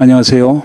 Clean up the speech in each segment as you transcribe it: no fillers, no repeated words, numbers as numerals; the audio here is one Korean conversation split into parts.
안녕하세요.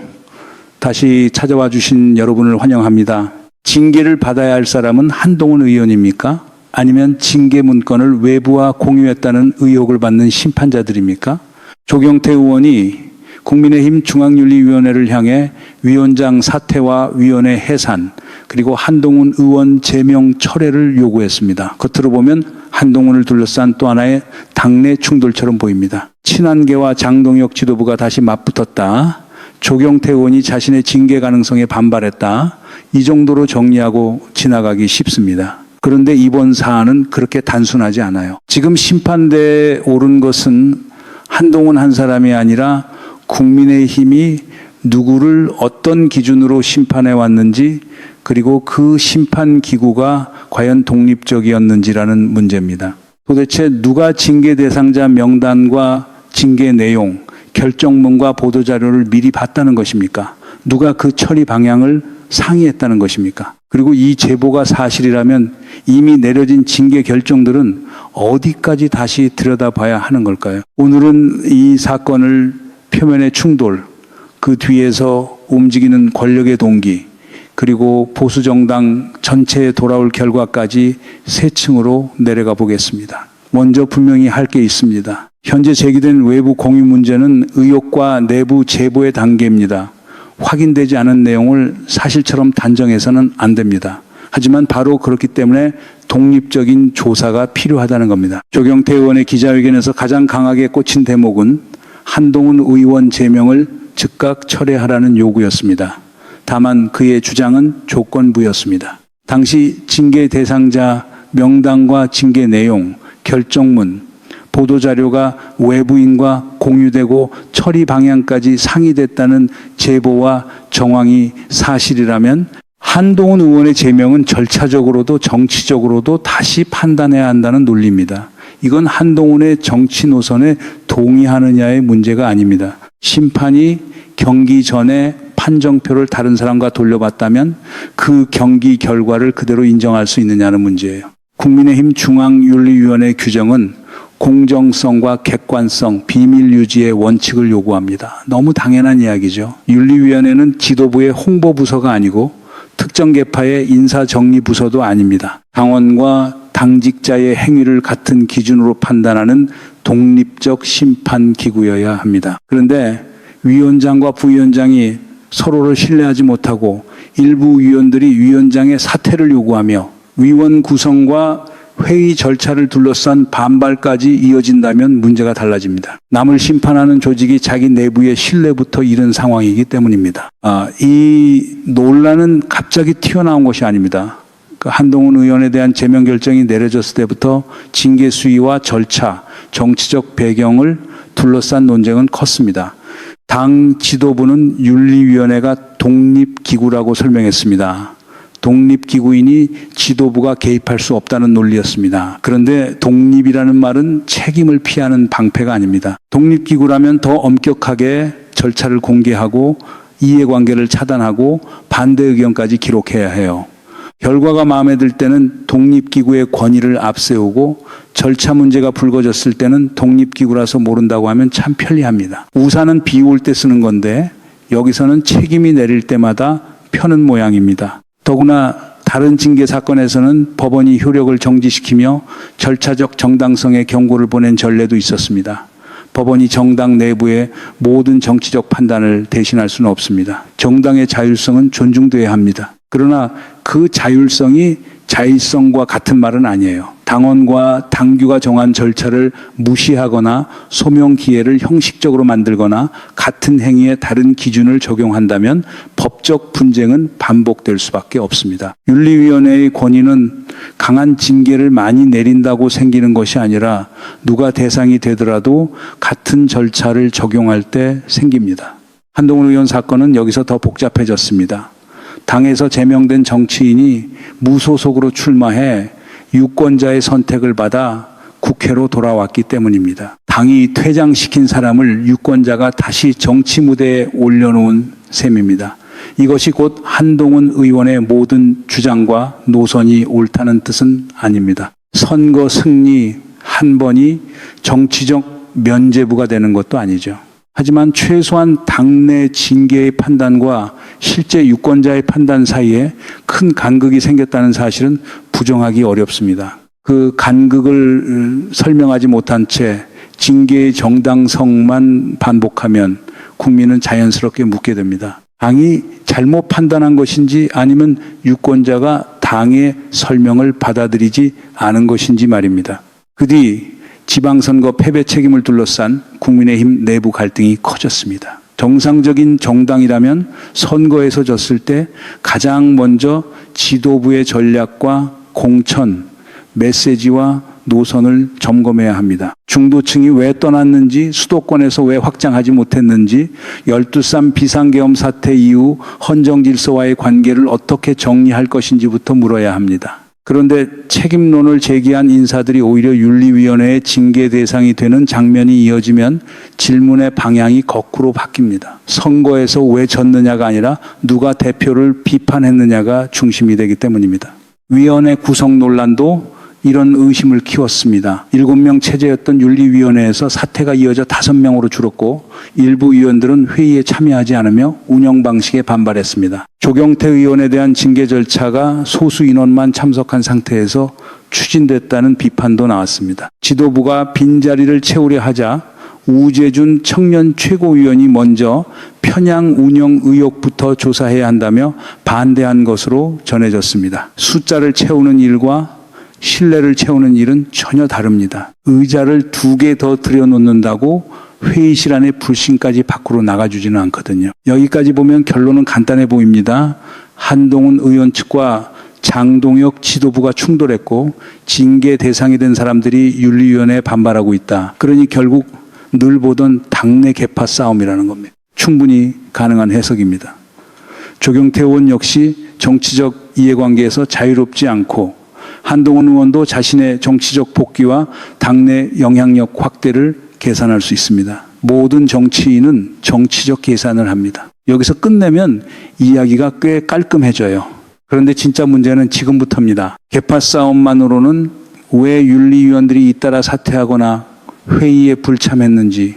다시 찾아와 주신 여러분을 환영합니다. 징계를 받아야 할 사람은 한동훈 의원입니까? 아니면 징계 문건을 외부와 공유했다는 의혹을 받는 심판자들입니까? 조경태 의원이 국민의힘 중앙윤리위원회를 향해 위원장 사퇴와 위원회 해산, 그리고 한동훈 의원 제명 철회를 요구했습니다. 겉으로 보면 한동훈을 둘러싼 또 하나의 당내 충돌처럼 보입니다. 친한계와 장동혁 지도부가 다시 맞붙었다. 조경태 의원이 자신의 징계 가능성에 반발했다. 이 정도로 정리하고 지나가기 쉽습니다. 그런데 이번 사안은 그렇게 단순하지 않아요. 지금 심판대에 오른 것은 한동훈 한 사람이 아니라 국민의힘이 누구를 어떤 기준으로 심판해 왔는지, 그리고 그 심판 기구가 과연 독립적이었는지라는 문제입니다. 도대체 누가 징계 대상자 명단과 징계 내용, 결정문과 보도자료를 미리 봤다는 것입니까? 누가 그 처리 방향을 상의했다는 것입니까? 그리고 이 제보가 사실이라면 이미 내려진 징계 결정들은 어디까지 다시 들여다봐야 하는 걸까요? 오늘은 이 사건을 표면의 충돌, 그 뒤에서 움직이는 권력의 동기, 그리고 보수정당 전체에 돌아올 결과까지 세 층으로 내려가 보겠습니다. 먼저 분명히 할 게 있습니다. 현재 제기된 외부 공유 문제는 의혹과 내부 제보의 단계입니다. 확인되지 않은 내용을 사실처럼 단정해서는 안 됩니다. 하지만 바로 그렇기 때문에 독립적인 조사가 필요하다는 겁니다. 조경태 의원의 기자회견에서 가장 강하게 꽂힌 대목은 한동훈 의원 제명을 즉각 철회하라는 요구였습니다. 다만 그의 주장은 조건부였습니다. 당시 징계 대상자 명단과 징계 내용, 결정문, 보도자료가 외부인과 공유되고 처리 방향까지 상의됐다는 제보와 정황이 사실이라면 한동훈 의원의 제명은 절차적으로도 정치적으로도 다시 판단해야 한다는 논리입니다. 이건 한동훈의 정치 노선에 동의하느냐의 문제가 아닙니다. 심판이 경기 전에 판정표를 다른 사람과 돌려받다면 그 경기 결과를 그대로 인정할 수 있느냐는 문제예요. 국민의힘 중앙윤리위원회 규정은 공정성과 객관성, 비밀 유지의 원칙을 요구합니다. 너무 당연한 이야기죠. 윤리위원회는 지도부의 홍보부서가 아니고 특정 계파의 인사정리부서도 아닙니다. 당원과 당직자의 행위를 같은 기준으로 판단하는 독립적 심판기구여야 합니다. 그런데 위원장과 부위원장이 서로를 신뢰하지 못하고 일부 위원들이 위원장의 사퇴를 요구하며 위원 구성과 회의 절차를 둘러싼 반발까지 이어진다면 문제가 달라집니다. 남을 심판하는 조직이 자기 내부의 신뢰부터 잃은 상황이기 때문입니다. 이 논란은 갑자기 튀어나온 것이 아닙니다. 한동훈 의원에 대한 제명 결정이 내려졌을 때부터 징계 수위와 절차, 정치적 배경을 둘러싼 논쟁은 컸습니다. 당 지도부는 윤리위원회가 독립기구라고 설명했습니다. 독립기구이니 지도부가 개입할 수 없다는 논리였습니다. 그런데 독립이라는 말은 책임을 피하는 방패가 아닙니다. 독립기구라면 더 엄격하게 절차를 공개하고 이해관계를 차단하고 반대 의견까지 기록해야 해요. 결과가 마음에 들 때는 독립기구의 권위를 앞세우고 절차 문제가 불거졌을 때는 독립기구라서 모른다고 하면 참 편리합니다. 우산은 비 올 때 쓰는 건데 여기서는 책임이 내릴 때마다 펴는 모양입니다. 더구나 다른 징계 사건에서는 법원이 효력을 정지시키며 절차적 정당성의 경고를 보낸 전례도 있었습니다. 법원이 정당 내부의 모든 정치적 판단을 대신할 수는 없습니다. 정당의 자율성은 존중돼야 합니다. 그러나 그 자율성이 자율성과 같은 말은 아니에요. 당원과 당규가 정한 절차를 무시하거나 소명 기회를 형식적으로 만들거나 같은 행위에 다른 기준을 적용한다면 법적 분쟁은 반복될 수밖에 없습니다. 윤리위원회의 권위는 강한 징계를 많이 내린다고 생기는 것이 아니라 누가 대상이 되더라도 같은 절차를 적용할 때 생깁니다. 한동훈 의원 사건은 여기서 더 복잡해졌습니다. 당에서 제명된 정치인이 무소속으로 출마해 유권자의 선택을 받아 국회로 돌아왔기 때문입니다. 당이 퇴장시킨 사람을 유권자가 다시 정치 무대에 올려놓은 셈입니다. 이것이 곧 한동훈 의원의 모든 주장과 노선이 옳다는 뜻은 아닙니다. 선거 승리 한 번이 정치적 면죄부가 되는 것도 아니죠. 하지만 최소한 당내 징계의 판단과 실제 유권자의 판단 사이에 큰 간극이 생겼다는 사실은 부정하기 어렵습니다. 그 간극을 설명하지 못한 채 징계의 정당성만 반복하면 국민은 자연스럽게 묻게 됩니다. 당이 잘못 판단한 것인지 아니면 유권자가 당의 설명을 받아들이지 않은 것인지 말입니다. 그 뒤 지방선거 패배 책임을 둘러싼 국민의힘 내부 갈등이 커졌습니다. 정상적인 정당이라면 선거에서 졌을 때 가장 먼저 지도부의 전략과 공천, 메시지와 노선을 점검해야 합니다. 중도층이 왜 떠났는지, 수도권에서 왜 확장하지 못했는지, 12.3 비상계엄 사태 이후 헌정질서와의 관계를 어떻게 정리할 것인지부터 물어야 합니다. 그런데 책임론을 제기한 인사들이 오히려 윤리위원회의 징계 대상이 되는 장면이 이어지면 질문의 방향이 거꾸로 바뀝니다. 선거에서 왜 졌느냐가 아니라 누가 대표를 비판했느냐가 중심이 되기 때문입니다. 위원회 구성 논란도 이런 의심을 키웠습니다. 7명 체제였던 윤리위원회에서 사태가 이어져 5명으로 줄었고 일부 의원들은 회의에 참여하지 않으며 운영 방식에 반발했습니다. 조경태 의원에 대한 징계 절차가 소수 인원만 참석한 상태에서 추진됐다는 비판도 나왔습니다. 지도부가 빈자리를 채우려 하자 우재준 청년 최고위원이 먼저 편향 운영 의혹부터 조사해야 한다며 반대한 것으로 전해졌습니다. 숫자를 채우는 일과 신뢰를 채우는 일은 전혀 다릅니다. 의자를 2개 더 들여놓는다고 회의실 안에 불신까지 밖으로 나가주지는 않거든요. 여기까지 보면 결론은 간단해 보입니다. 한동훈 의원 측과 장동혁 지도부가 충돌했고 징계 대상이 된 사람들이 윤리위원회에 반발하고 있다. 그러니 결국 늘 보던 당내 계파 싸움이라는 겁니다. 충분히 가능한 해석입니다. 조경태 의원 역시 정치적 이해관계에서 자유롭지 않고 한동훈 의원도 자신의 정치적 복귀와 당내 영향력 확대를 계산할 수 있습니다. 모든 정치인은 정치적 계산을 합니다. 여기서 끝내면 이야기가 꽤 깔끔해져요. 그런데 진짜 문제는 지금부터입니다. 계파 싸움만으로는 왜 윤리위원들이 잇따라 사퇴하거나 회의에 불참했는지,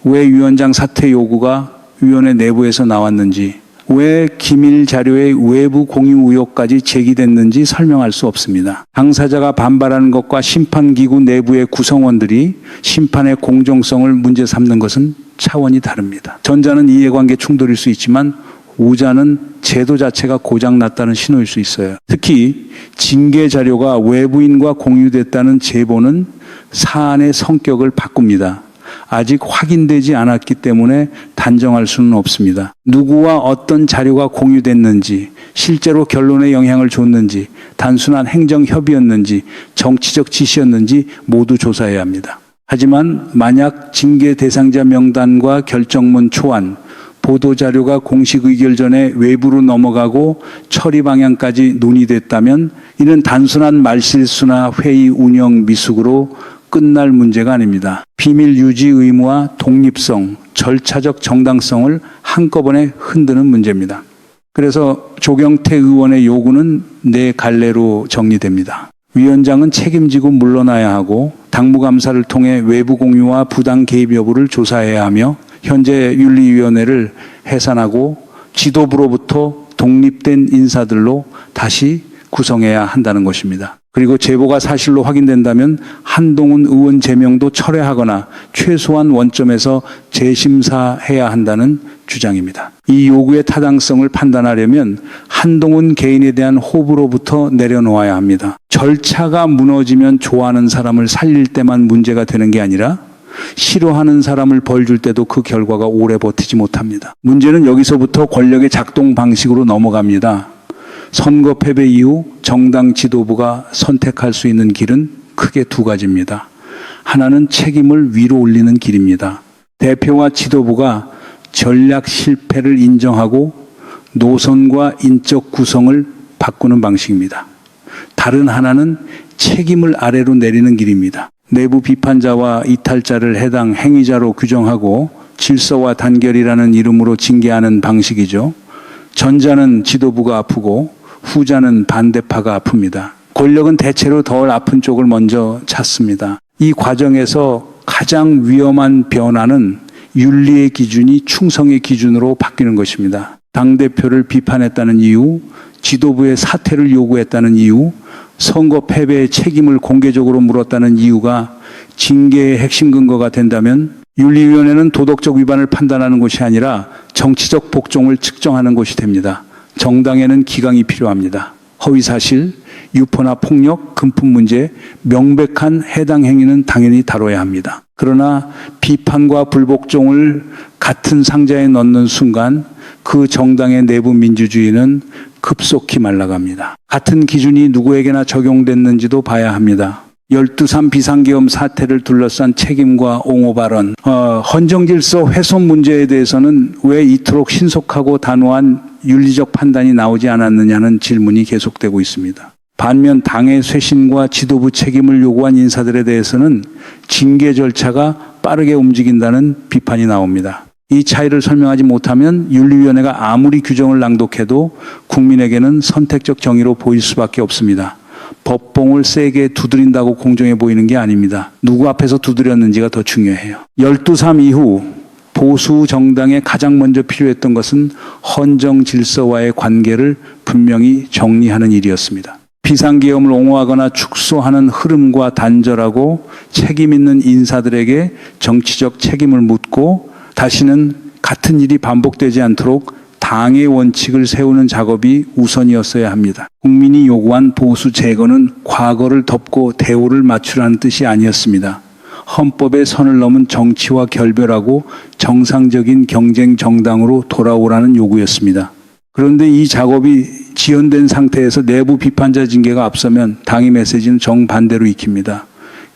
왜 위원장 사퇴 요구가 위원회 내부에서 나왔는지, 왜 기밀 자료의 외부 공유 의혹까지 제기됐는지 설명할 수 없습니다. 당사자가 반발하는 것과 심판기구 내부의 구성원들이 심판의 공정성을 문제 삼는 것은 차원이 다릅니다. 전자는 이해관계 충돌일 수 있지만 우자는 제도 자체가 고장났다는 신호일 수 있어요. 특히 징계 자료가 외부인과 공유됐다는 제보는 사안의 성격을 바꿉니다. 아직 확인되지 않았기 때문에 단정할 수는 없습니다. 누구와 어떤 자료가 공유됐는지, 실제로 결론에 영향을 줬는지, 단순한 행정협의였는지, 정치적 지시였는지 모두 조사해야 합니다. 하지만 만약 징계 대상자 명단과 결정문 초안, 보도자료가 공식 의결 전에 외부로 넘어가고 처리 방향까지 논의됐다면 이는 단순한 말실수나 회의 운영 미숙으로 끝날 문제가 아닙니다. 비밀 유지 의무와 독립성, 절차적 정당성을 한꺼번에 흔드는 문제입니다. 그래서 조경태 의원의 요구는 4갈래로 정리됩니다. 위원장은 책임지고 물러나야 하고 당무감사를 통해 외부 공유와 부당 개입 여부를 조사해야 하며 현재 윤리위원회를 해산하고 지도부로부터 독립된 인사들로 다시 구성해야 한다는 것입니다. 그리고 제보가 사실로 확인된다면 한동훈 의원 제명도 철회하거나 최소한 원점에서 재심사해야 한다는 주장입니다. 이 요구의 타당성을 판단하려면 한동훈 개인에 대한 호불호부터 내려놓아야 합니다. 절차가 무너지면 좋아하는 사람을 살릴 때만 문제가 되는 게 아니라 싫어하는 사람을 벌 줄 때도 그 결과가 오래 버티지 못합니다. 문제는 여기서부터 권력의 작동 방식으로 넘어갑니다. 선거 패배 이후 정당 지도부가 선택할 수 있는 길은 크게 2가지입니다. 하나는 책임을 위로 올리는 길입니다. 대표와 지도부가 전략 실패를 인정하고 노선과 인적 구성을 바꾸는 방식입니다. 다른 하나는 책임을 아래로 내리는 길입니다. 내부 비판자와 이탈자를 해당 행위자로 규정하고 질서와 단결이라는 이름으로 징계하는 방식이죠. 전자는 지도부가 아프고 후자는 반대파가 아픕니다. 권력은 대체로 덜 아픈 쪽을 먼저 찾습니다. 이 과정에서 가장 위험한 변화는 윤리의 기준이 충성의 기준으로 바뀌는 것입니다. 당대표를 비판했다는 이유, 지도부의 사퇴를 요구했다는 이유, 선거 패배의 책임을 공개적으로 물었다는 이유가 징계의 핵심 근거가 된다면 윤리위원회는 도덕적 위반을 판단하는 것이 아니라 정치적 복종을 측정하는 것이 됩니다. 정당에는 기강이 필요합니다. 허위사실, 유포나 폭력, 금품 문제, 명백한 해당 행위는 당연히 다뤄야 합니다. 그러나 비판과 불복종을 같은 상자에 넣는 순간 그 정당의 내부 민주주의는 급속히 말라갑니다. 같은 기준이 누구에게나 적용됐는지도 봐야 합니다. 12.3 비상계엄 사태를 둘러싼 책임과 옹호 발언, 헌정질서 훼손 문제에 대해서는 왜 이토록 신속하고 단호한 윤리적 판단이 나오지 않았느냐는 질문이 계속되고 있습니다. 반면 당의 쇄신과 지도부 책임을 요구한 인사들에 대해서는 징계 절차가 빠르게 움직인다는 비판이 나옵니다. 이 차이를 설명하지 못하면 윤리위원회가 아무리 규정을 낭독해도 국민에게는 선택적 정의로 보일 수밖에 없습니다. 법봉을 세게 두드린다고 공정해 보이는 게 아닙니다. 누구 앞에서 두드렸는지가 더 중요해요. 12.3 이후 보수 정당에 가장 먼저 필요했던 것은 헌정 질서와의 관계를 분명히 정리하는 일이었습니다. 비상계엄을 옹호하거나 축소하는 흐름과 단절하고 책임 있는 인사들에게 정치적 책임을 묻고 다시는 같은 일이 반복되지 않도록 당의 원칙을 세우는 작업이 우선이었어야 합니다. 국민이 요구한 보수 제거는 과거를 덮고 대오를 맞추라는 뜻이 아니었습니다. 헌법의 선을 넘은 정치와 결별하고 정상적인 경쟁 정당으로 돌아오라는 요구였습니다. 그런데 이 작업이 지연된 상태에서 내부 비판자 징계가 앞서면 당의 메시지는 정반대로 익힙니다.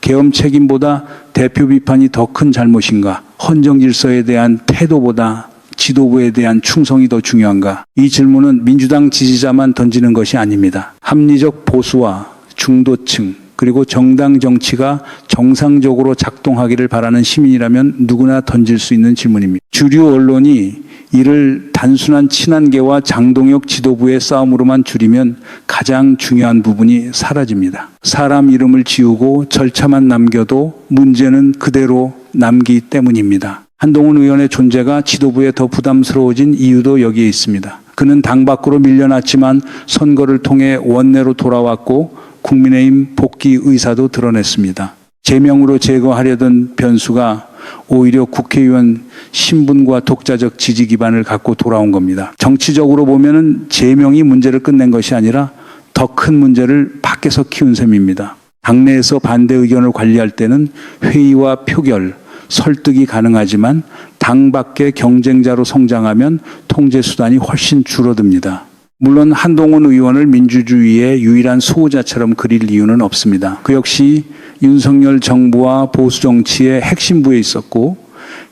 계엄 책임보다 대표 비판이 더 큰 잘못인가? 헌정 질서에 대한 태도보다 지도부에 대한 충성이 더 중요한가? 이 질문은 민주당 지지자만 던지는 것이 아닙니다. 합리적 보수와 중도층 그리고 정당 정치가 정상적으로 작동하기를 바라는 시민이라면 누구나 던질 수 있는 질문입니다. 주류 언론이 이를 단순한 친한계와 장동혁 지도부의 싸움으로만 줄이면 가장 중요한 부분이 사라집니다. 사람 이름을 지우고 절차만 남겨도 문제는 그대로 남기 때문입니다. 한동훈 의원의 존재가 지도부에 더 부담스러워진 이유도 여기에 있습니다. 그는 당 밖으로 밀려났지만 선거를 통해 원내로 돌아왔고 국민의힘 복귀 의사도 드러냈습니다. 제명으로 제거하려던 변수가 오히려 국회의원 신분과 독자적 지지 기반을 갖고 돌아온 겁니다. 정치적으로 보면은 제명이 문제를 끝낸 것이 아니라 더 큰 문제를 밖에서 키운 셈입니다. 당내에서 반대 의견을 관리할 때는 회의와 표결, 설득이 가능하지만 당 밖의 경쟁자로 성장하면 통제 수단이 훨씬 줄어듭니다. 물론 한동훈 의원을 민주주의의 유일한 수호자처럼 그릴 이유는 없습니다. 그 역시 윤석열 정부와 보수 정치의 핵심부에 있었고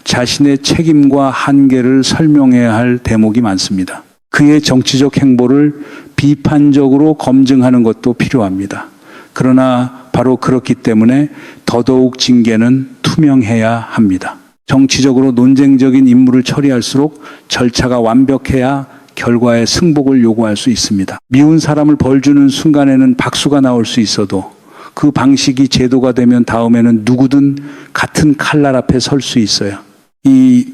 자신의 책임과 한계를 설명해야 할 대목이 많습니다. 그의 정치적 행보를 비판적으로 검증하는 것도 필요합니다. 그러나 바로 그렇기 때문에 더더욱 징계는 투명해야 합니다. 정치적으로 논쟁적인 임무를 처리할수록 절차가 완벽해야 결과의 승복을 요구할 수 있습니다. 미운 사람을 벌주는 순간에는 박수가 나올 수 있어도 그 방식이 제도가 되면 다음에는 누구든 같은 칼날 앞에 설 수 있어요. 이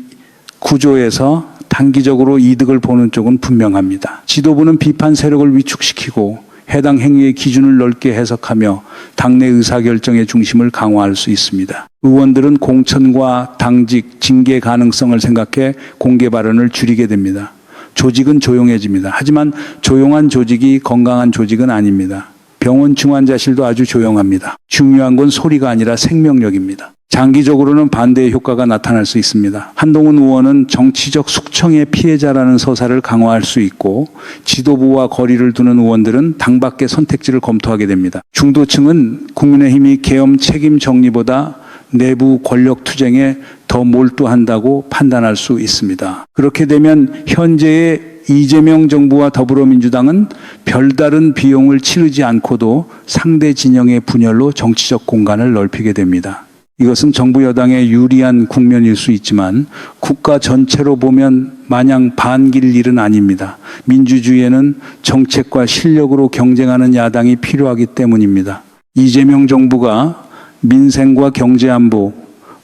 구조에서 단기적으로 이득을 보는 쪽은 분명합니다. 지도부는 비판 세력을 위축시키고 해당 행위의 기준을 넓게 해석하며 당내 의사결정의 중심을 강화할 수 있습니다. 의원들은 공천과 당직, 징계 가능성을 생각해 공개 발언을 줄이게 됩니다. 조직은 조용해집니다. 하지만 조용한 조직이 건강한 조직은 아닙니다. 병원 중환자실도 아주 조용합니다. 중요한 건 소리가 아니라 생명력입니다. 장기적으로는 반대의 효과가 나타날 수 있습니다. 한동훈 의원은 정치적 숙청의 피해자라는 서사를 강화할 수 있고 지도부와 거리를 두는 의원들은 당 밖의 선택지를 검토하게 됩니다. 중도층은 국민의힘이 계엄 책임 정리보다 내부 권력 투쟁에 더 몰두한다고 판단할 수 있습니다. 그렇게 되면 현재의 이재명 정부와 더불어민주당은 별다른 비용을 치르지 않고도 상대 진영의 분열로 정치적 공간을 넓히게 됩니다. 이것은 정부 여당에 유리한 국면일 수 있지만 국가 전체로 보면 마냥 반길 일은 아닙니다. 민주주의에는 정책과 실력으로 경쟁하는 야당이 필요하기 때문입니다. 이재명 정부가 민생과 경제안보,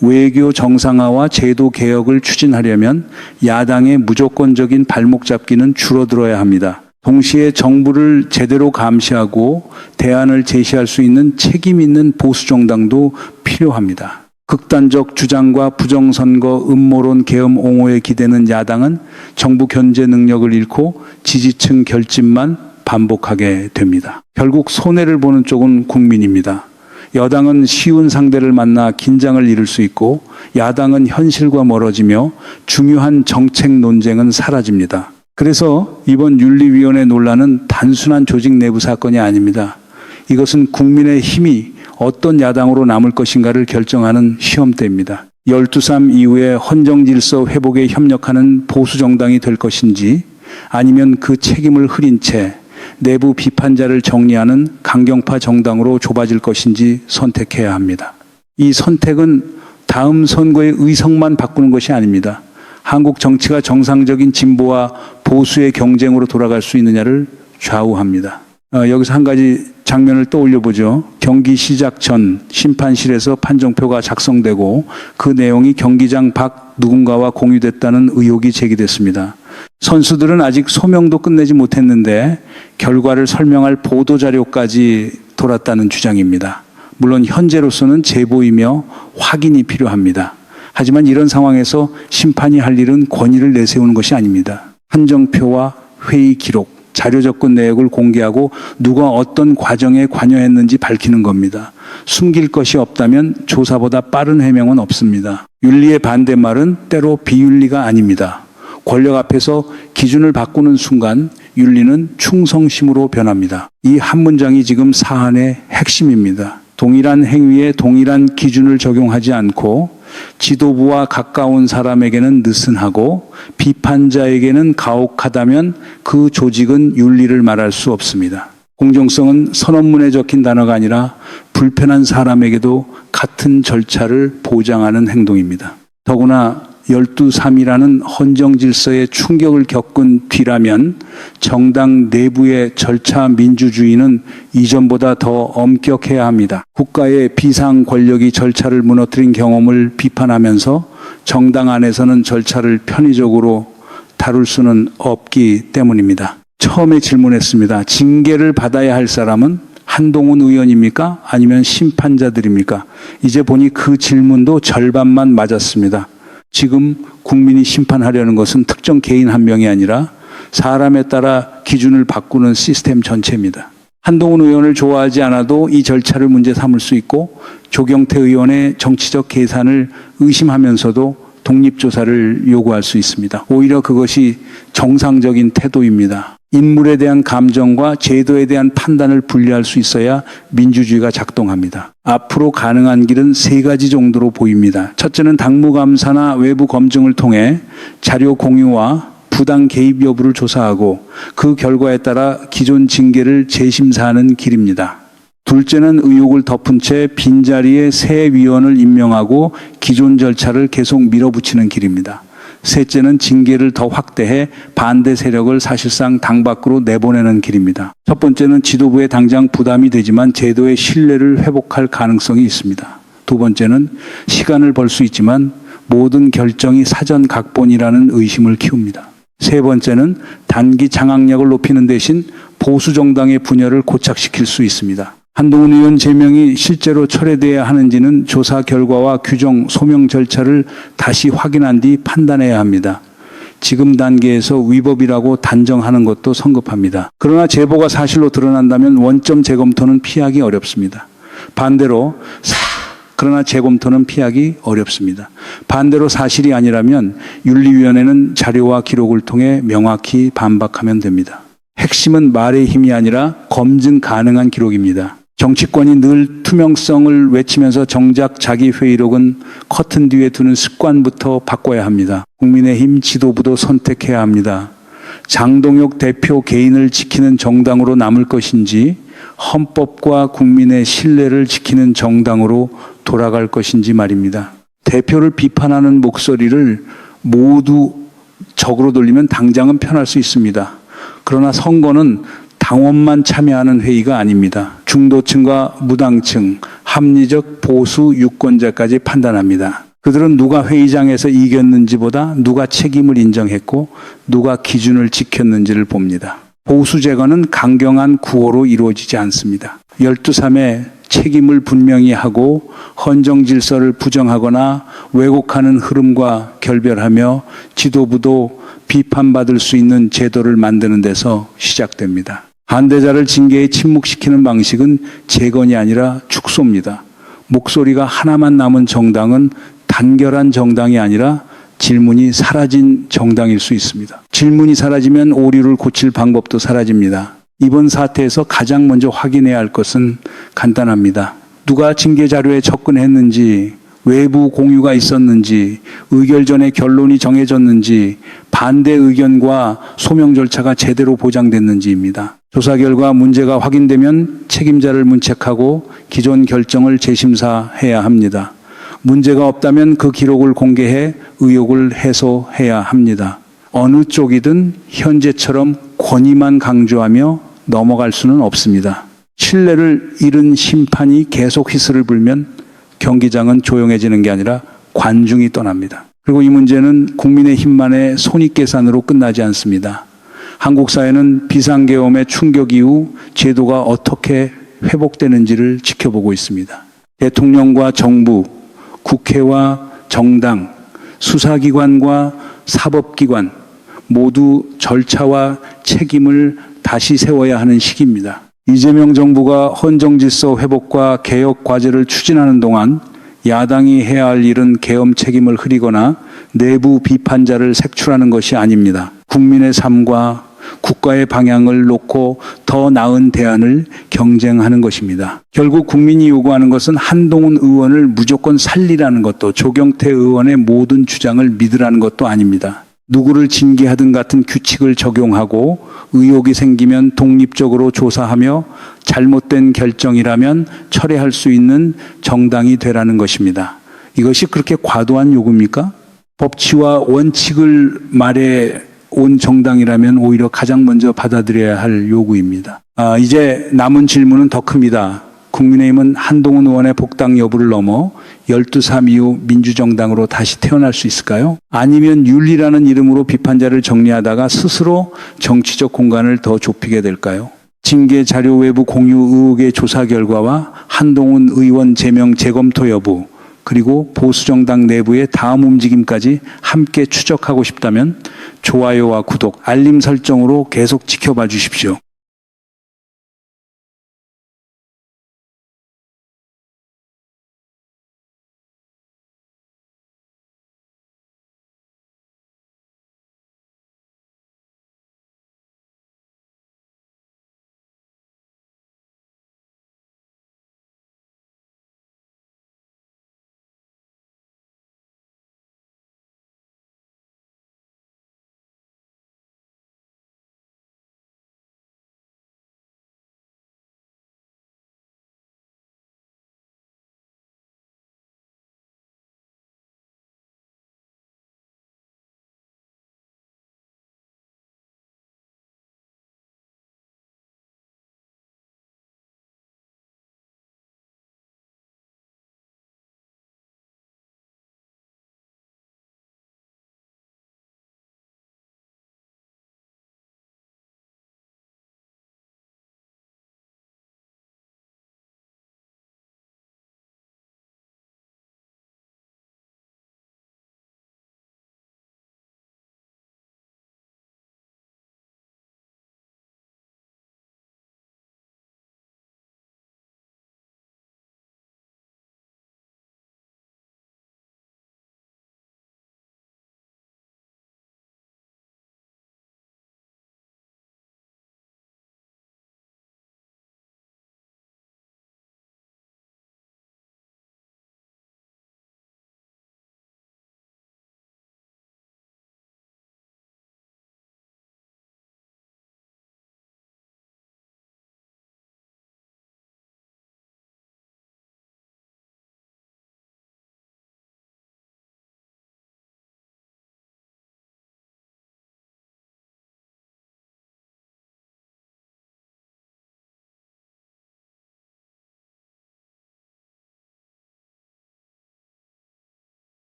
외교 정상화와 제도 개혁을 추진하려면 야당의 무조건적인 발목 잡기는 줄어들어야 합니다. 동시에 정부를 제대로 감시하고 대안을 제시할 수 있는 책임 있는 보수 정당도 필요합니다. 극단적 주장과 부정선거 음모론 계엄 옹호에 기대는 야당은 정부 견제 능력을 잃고 지지층 결집만 반복하게 됩니다. 결국 손해를 보는 쪽은 국민입니다. 여당은 쉬운 상대를 만나 긴장을 잃을 수 있고 야당은 현실과 멀어지며 중요한 정책 논쟁은 사라집니다. 그래서 이번 윤리위원회 논란은 단순한 조직 내부 사건이 아닙니다. 이것은 국민의 힘이 어떤 야당으로 남을 것인가를 결정하는 시험대입니다. 12.3 이후에 헌정질서 회복에 협력하는 보수정당이 될 것인지 아니면 그 책임을 흐린 채 내부 비판자를 정리하는 강경파 정당으로 좁아질 것인지 선택해야 합니다. 이 선택은 다음 선거의 의석만 바꾸는 것이 아닙니다. 한국 정치가 정상적인 진보와 보수의 경쟁으로 돌아갈 수 있느냐를 좌우합니다. 여기서 한 가지 장면을 떠올려 보죠. 경기 시작 전 심판실에서 판정표가 작성되고 그 내용이 경기장 밖 누군가와 공유됐다는 의혹이 제기됐습니다. 선수들은 아직 소명도 끝내지 못했는데 결과를 설명할 보도자료까지 돌았다는 주장입니다. 물론 현재로서는 제보이며 확인이 필요합니다. 하지만 이런 상황에서 심판이 할 일은 권위를 내세우는 것이 아닙니다. 판정표와 회의 기록, 자료 접근 내역을 공개하고 누가 어떤 과정에 관여했는지 밝히는 겁니다. 숨길 것이 없다면 조사보다 빠른 해명은 없습니다. 윤리의 반대말은 때로 비윤리가 아닙니다. 권력 앞에서 기준을 바꾸는 순간 윤리는 충성심으로 변합니다. 이 한 문장이 지금 사안의 핵심입니다. 동일한 행위에 동일한 기준을 적용하지 않고 지도부와 가까운 사람에게는 느슨하고 비판자에게는 가혹하다면 그 조직은 윤리를 말할 수 없습니다. 공정성은 선언문에 적힌 단어가 아니라 불편한 사람에게도 같은 절차를 보장하는 행동입니다. 더구나 12.3이라는 헌정질서의 충격을 겪은 뒤라면 정당 내부의 절차 민주주의는 이전보다 더 엄격해야 합니다. 국가의 비상 권력이 절차를 무너뜨린 경험을 비판하면서 정당 안에서는 절차를 편의적으로 다룰 수는 없기 때문입니다. 처음에 질문했습니다. 징계를 받아야 할 사람은 한동훈 의원입니까? 아니면 심판자들입니까? 이제 보니 그 질문도 절반만 맞았습니다. 지금 국민이 심판하려는 것은 특정 개인 한 명이 아니라 사람에 따라 기준을 바꾸는 시스템 전체입니다. 한동훈 의원을 좋아하지 않아도 이 절차를 문제 삼을 수 있고 조경태 의원의 정치적 계산을 의심하면서도 독립조사를 요구할 수 있습니다. 오히려 그것이 정상적인 태도입니다. 인물에 대한 감정과 제도에 대한 판단을 분리할 수 있어야 민주주의가 작동합니다. 앞으로 가능한 길은 3가지 정도로 보입니다. 첫째는 당무감사나 외부 검증을 통해 자료 공유와 부당 개입 여부를 조사하고 그 결과에 따라 기존 징계를 재심사하는 길입니다. 둘째는 의혹을 덮은 채 빈자리에 새 위원을 임명하고 기존 절차를 계속 밀어붙이는 길입니다. 셋째는 징계를 더 확대해 반대 세력을 사실상 당 밖으로 내보내는 길입니다. 첫 번째는 지도부에 당장 부담이 되지만 제도의 신뢰를 회복할 가능성이 있습니다. 두 번째는 시간을 벌 수 있지만 모든 결정이 사전 각본이라는 의심을 키웁니다. 세 번째는 단기 장악력을 높이는 대신 보수 정당의 분열을 고착시킬 수 있습니다. 한동훈 의원 제명이 실제로 철회돼야 하는지는 조사 결과와 규정, 소명 절차를 다시 확인한 뒤 판단해야 합니다. 지금 단계에서 위법이라고 단정하는 것도 성급합니다. 그러나 제보가 사실로 드러난다면 원점 재검토는 피하기 어렵습니다. 반대로 반대로 사실이 아니라면 윤리위원회는 자료와 기록을 통해 명확히 반박하면 됩니다. 핵심은 말의 힘이 아니라 검증 가능한 기록입니다. 정치권이 늘 투명성을 외치면서 정작 자기 회의록은 커튼 뒤에 두는 습관부터 바꿔야 합니다. 국민의힘 지도부도 선택해야 합니다. 장동혁 대표 개인을 지키는 정당으로 남을 것인지 헌법과 국민의 신뢰를 지키는 정당으로 돌아갈 것인지 말입니다. 대표를 비판하는 목소리를 모두 적으로 돌리면 당장은 편할 수 있습니다. 그러나 선거는 당원만 참여하는 회의가 아닙니다. 중도층과 무당층, 합리적 보수 유권자까지 판단합니다. 그들은 누가 회의장에서 이겼는지보다 누가 책임을 인정했고 누가 기준을 지켰는지를 봅니다. 보수 제거는 강경한 구호로 이루어지지 않습니다. 12.3의 책임을 분명히 하고 헌정 질서를 부정하거나 왜곡하는 흐름과 결별하며 지도부도 비판받을 수 있는 제도를 만드는 데서 시작됩니다. 반대자를 징계에 침묵시키는 방식은 재건이 아니라 축소입니다. 목소리가 하나만 남은 정당은 단결한 정당이 아니라 질문이 사라진 정당일 수 있습니다. 질문이 사라지면 오류를 고칠 방법도 사라집니다. 이번 사태에서 가장 먼저 확인해야 할 것은 간단합니다. 누가 징계 자료에 접근했는지, 외부 공유가 있었는지, 의결 전에 결론이 정해졌는지, 반대 의견과 소명 절차가 제대로 보장됐는지입니다. 조사 결과 문제가 확인되면 책임자를 문책하고 기존 결정을 재심사해야 합니다. 문제가 없다면 그 기록을 공개해 의혹을 해소해야 합니다. 어느 쪽이든 현재처럼 권위만 강조하며 넘어갈 수는 없습니다. 신뢰를 잃은 심판이 계속 휘슬을 불면 경기장은 조용해지는 게 아니라 관중이 떠납니다. 그리고 이 문제는 국민의힘만의 손익계산으로 끝나지 않습니다. 한국 사회는 비상계엄의 충격 이후 제도가 어떻게 회복되는지를 지켜보고 있습니다. 대통령과 정부, 국회와 정당, 수사기관과 사법기관 모두 절차와 책임을 다시 세워야 하는 시기입니다. 이재명 정부가 헌정질서 회복과 개혁 과제를 추진하는 동안 야당이 해야 할 일은 계엄 책임을 흐리거나 내부 비판자를 색출하는 것이 아닙니다. 국민의 삶과 국가의 방향을 놓고 더 나은 대안을 경쟁하는 것입니다. 결국 국민이 요구하는 것은 한동훈 의원을 무조건 살리라는 것도 조경태 의원의 모든 주장을 믿으라는 것도 아닙니다. 누구를 징계하든 같은 규칙을 적용하고 의혹이 생기면 독립적으로 조사하며 잘못된 결정이라면 철회할 수 있는 정당이 되라는 것입니다. 이것이 그렇게 과도한 요구입니까? 법치와 원칙을 말해 온 정당이라면 오히려 가장 먼저 받아들여야 할 요구입니다. 이제 남은 질문은 더 큽니다. 국민의힘은 한동훈 의원의 복당 여부를 넘어 12.3 이후 민주정당으로 다시 태어날 수 있을까요? 아니면 윤리라는 이름으로 비판자를 정리하다가 스스로 정치적 공간을 더 좁히게 될까요? 징계 자료 외부 공유 의혹의 조사 결과와 한동훈 의원 제명 재검토 여부, 그리고 보수정당 내부의 다음 움직임까지 함께 추적하고 싶다면 좋아요와 구독, 알림 설정으로 계속 지켜봐 주십시오.